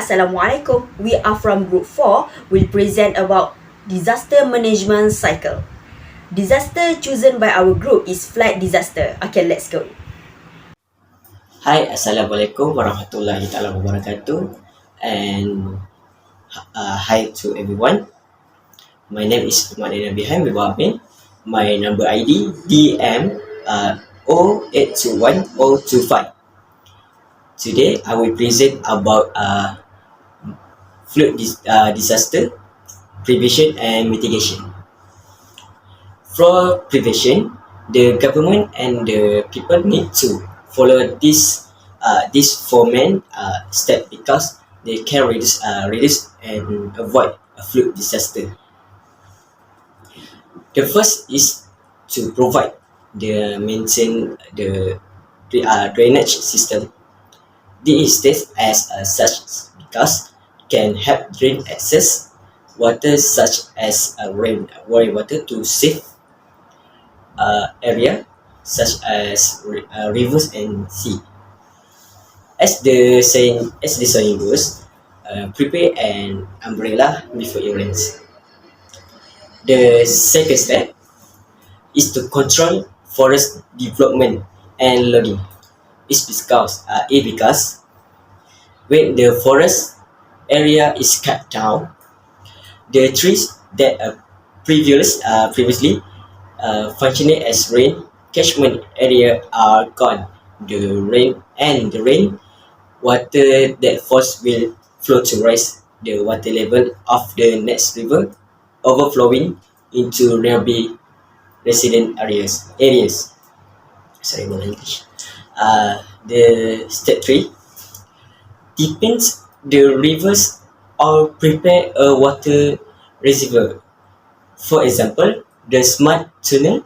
Assalamualaikum. We are from Group 4. We'll present about disaster management cycle. Disaster chosen by our group is flood disaster. Okay, let's go. Hi, Assalamualaikum warahmatullahi taala wabarakatuh, and hi to everyone. My name is Umadina Biham Bibamin. My number ID DM 0821025. Today I will present about disaster prevention and mitigation. For prevention, the government and the people need to follow this four main step because they can reduce and avoid a flood disaster. The first is to provide maintain the drainage system. This is as such because can help drain excess water such as rainwater to safe area such as rivers and sea. As the saying goes, prepare an umbrella before it rains. The second step is to control forest development and logging. It's because when the forest area is cut down, the trees that previously functioning as rain catchment area are gone. The rain water that falls will flow to raise the water level of the next river, overflowing into nearby resident areas. Sorry, my English. The step 3 deepens the rivers or prepare a water reservoir. For example, the smart tunnel,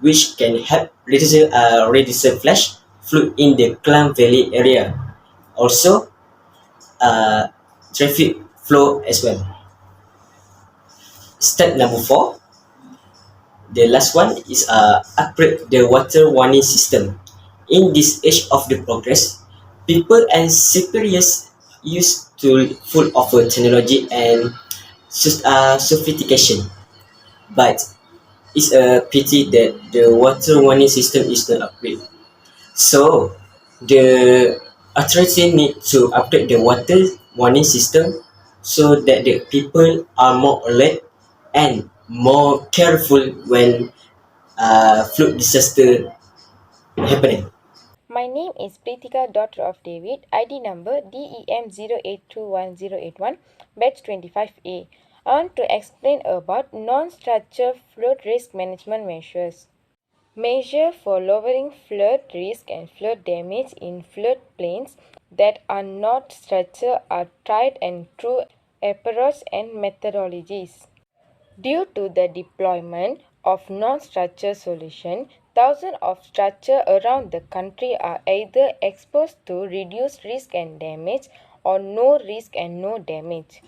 which can help reduce flash flood in the Klang Valley area. Also, traffic flow as well. Step number 4, the last one is upgrade the water warning system. In this age of the progress, people and superiors used to full of technology and sophistication, but it's a pity that the water warning system is not upgraded. So the authority need to update the water warning system so that the people are more alert and more careful when flood disaster happening. My name is Pritika, daughter of David, ID number DEM082101, batch 25A. I want to explain about non-structured flood risk management measures. Measure for lowering flood risk and flood damage in floodplains that are not structured are tried and true approaches and methodologies. Due to the deployment of non-structured solutions, thousands of structures around the country are either exposed to reduced risk and damage or no risk and no damage.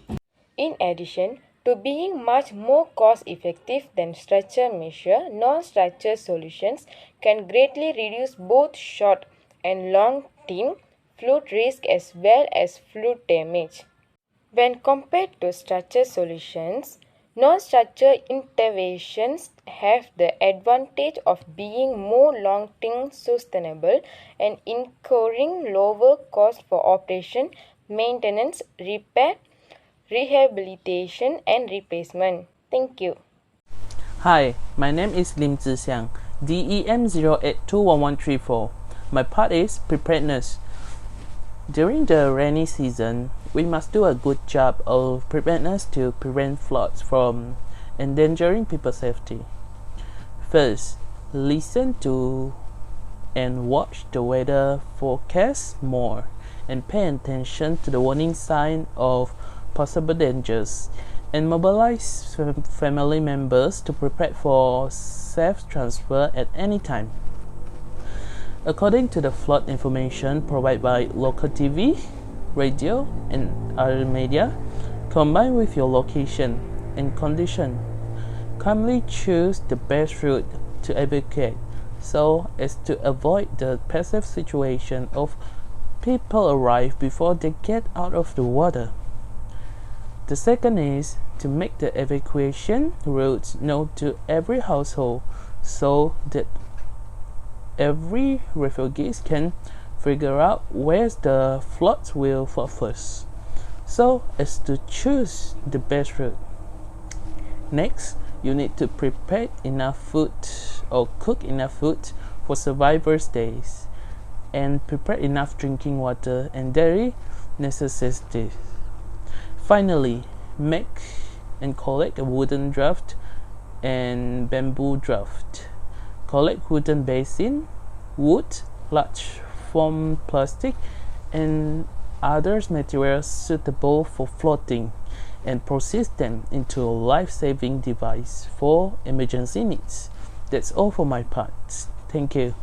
In addition to being much more cost-effective than structured measures, non-structured solutions can greatly reduce both short and long-term flood risk as well as flood damage. When compared to structured solutions, non-structured interventions have the advantage of being more long-term sustainable and incurring lower costs for operation, maintenance, repair, rehabilitation and replacement. Thank you. Hi, my name is Lim Zixiang, DEM08211134. My part is preparedness. During the rainy season, we must do a good job of preparedness to prevent floods from endangering people's safety. First, listen to and watch the weather forecast more and pay attention to the warning sign of possible dangers and mobilize family members to prepare for safe transfer at any time. According to the flood information provided by local TV, radio, and other media, combined with your location and condition, calmly choose the best route to evacuate so as to avoid the passive situation of people arrive before they get out of the water. The second is to make the evacuation routes known to every household so that every refugee can figure out where the floods will fall first, so as to choose the best route. Next, you need to prepare enough food or cook enough food for survivors' days, and prepare enough drinking water and dairy necessities. Finally, make and collect a wooden draft and bamboo draft. Collect wooden basin, wood, large foam plastic, and other materials suitable for floating, and process them into a life-saving device for emergency needs. That's all for my part. Thank you.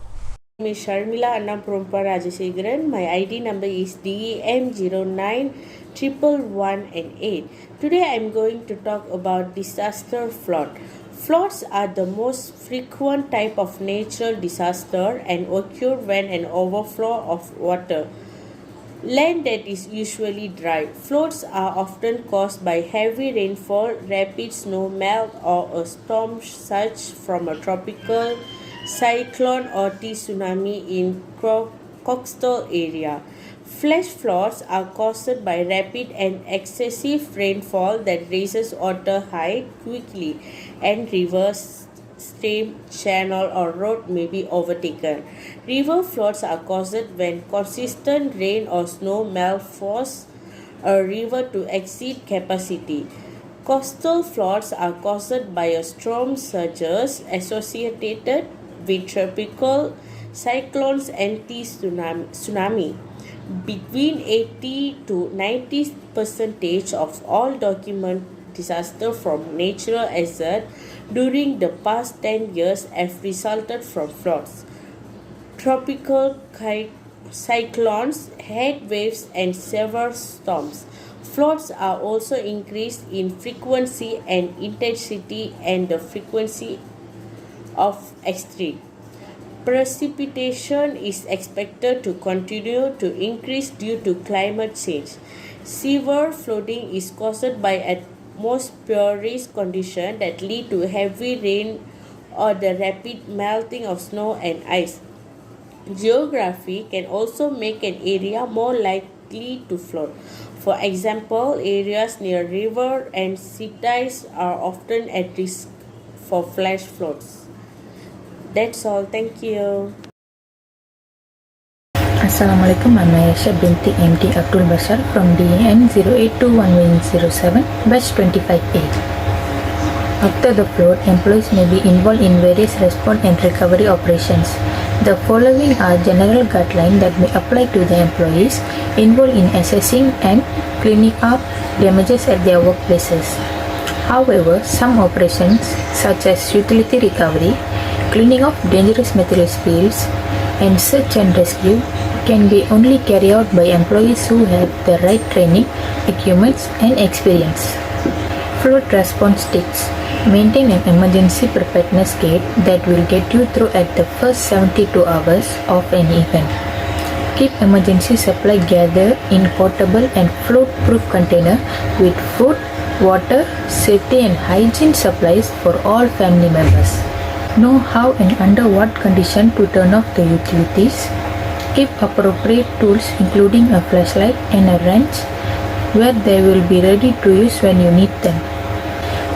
My name is Sharmila Anna Prompa Rajasekharan. My ID number is DEM091118. Today I am going to talk about disaster flood. Floods are the most frequent type of natural disaster and occur when an overflow of water. Land that is usually dry. Floods are often caused by heavy rainfall, rapid snow melt, or a storm surge from a tropical cyclone or tsunami in coastal area. Flash floods are caused by rapid and excessive rainfall that raises water height quickly, and rivers, stream, channel, or road may be overtaken. River floods are caused when consistent rain or snow melt force a river to exceed capacity. Coastal floods are caused by a storm surges associated with tropical cyclones and tsunami. Between 80 to 90% of all documented disaster from natural hazard during the past 10 years have resulted from floods. Tropical cyclones, heat waves, and severe storms. Floods are also increased in frequency and intensity and the frequency of extreme. Precipitation is expected to continue to increase due to climate change. Severe flooding is caused by atmospheric conditions that lead to heavy rain or the rapid melting of snow and ice. Geography can also make an area more likely to flood. For example, areas near rivers and cities are often at risk for flash floods. That's all. Thank you. Assalamualaikum, I'm Ayesha binti MD Abdul Bashar from DN 082107 batch 25A. After the flood, employees may be involved in various response and recovery operations. The following are general guidelines that may apply to the employees involved in assessing and cleaning up damages at their workplaces. However, some operations such as utility recovery, cleaning of dangerous material spills, and search and rescue can be only carried out by employees who have the right training, equipment, and experience. Flood response tips. Maintain an emergency preparedness kit that will get you through at the first 72 hours of an event. Keep emergency supply gathered in portable and flood-proof container with food, water, safety and hygiene supplies for all family members. Know how and under what condition to turn off the utilities. Keep appropriate tools including a flashlight and a wrench where they will be ready to use when you need them.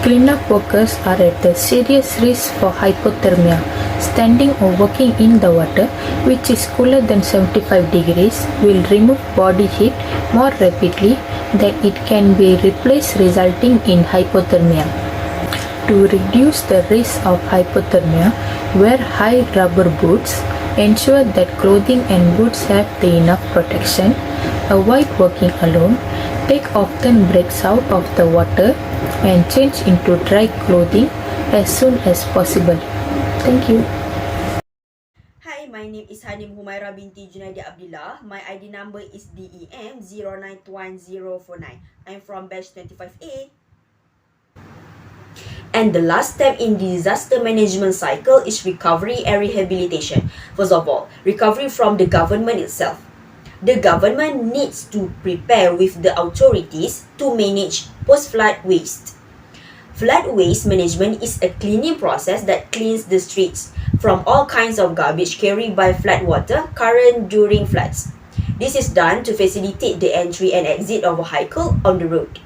Cleanup workers are at the serious risk for hypothermia. Standing or walking in the water, which is cooler than 75 degrees, will remove body heat more rapidly than it can be replaced, resulting in hypothermia. To reduce the risk of hypothermia, wear high rubber boots. Ensure that clothing and boots have enough protection. Avoid walking alone. Take often breaks out of the water and change into dry clothing as soon as possible. Thank you. Hi, my name is Hanim Humaira binti Junaidi Abdullah. My ID number is DEM 09211049. I'm from batch 25A. And the last step in the disaster management cycle is recovery and rehabilitation. First of all, recovery from the government itself. the government needs to prepare with the authorities to manage post-flood waste. Flood waste management is a cleaning process that cleans the streets from all kinds of garbage carried by flood water current during floods. This is done to facilitate the entry and exit of a vehicle on the road.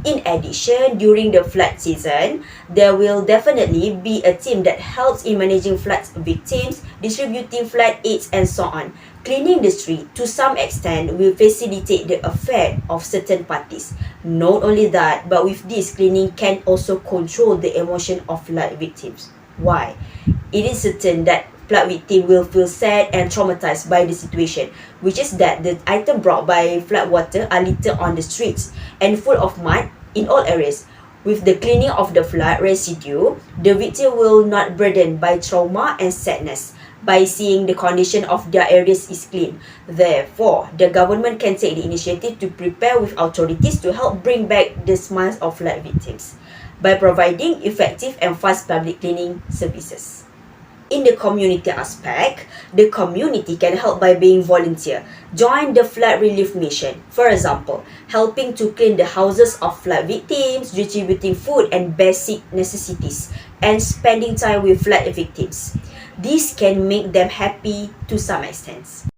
In addition, during the flood season, there will definitely be a team that helps in managing flood victims, distributing flood aids and so on. Cleaning the street to some extent will facilitate the affair of certain parties. Not only that, but with this, cleaning can also control the emotion of flood victims. Why? It is certain that flood victim will feel sad and traumatized by the situation, which is that the item brought by flood water are littered on the streets and full of mud in all areas. With the cleaning of the flood residue, the victim will not burdened by trauma and sadness by seeing the condition of their areas is clean. Therefore, the government can take the initiative to prepare with authorities to help bring back the smiles of flood victims by providing effective and fast public cleaning services. In the community aspect, the community can help by being volunteer. Join the flood relief mission. For example, helping to clean the houses of flood victims, distributing food and basic necessities, and spending time with flood victims. This can make them happy to some extent.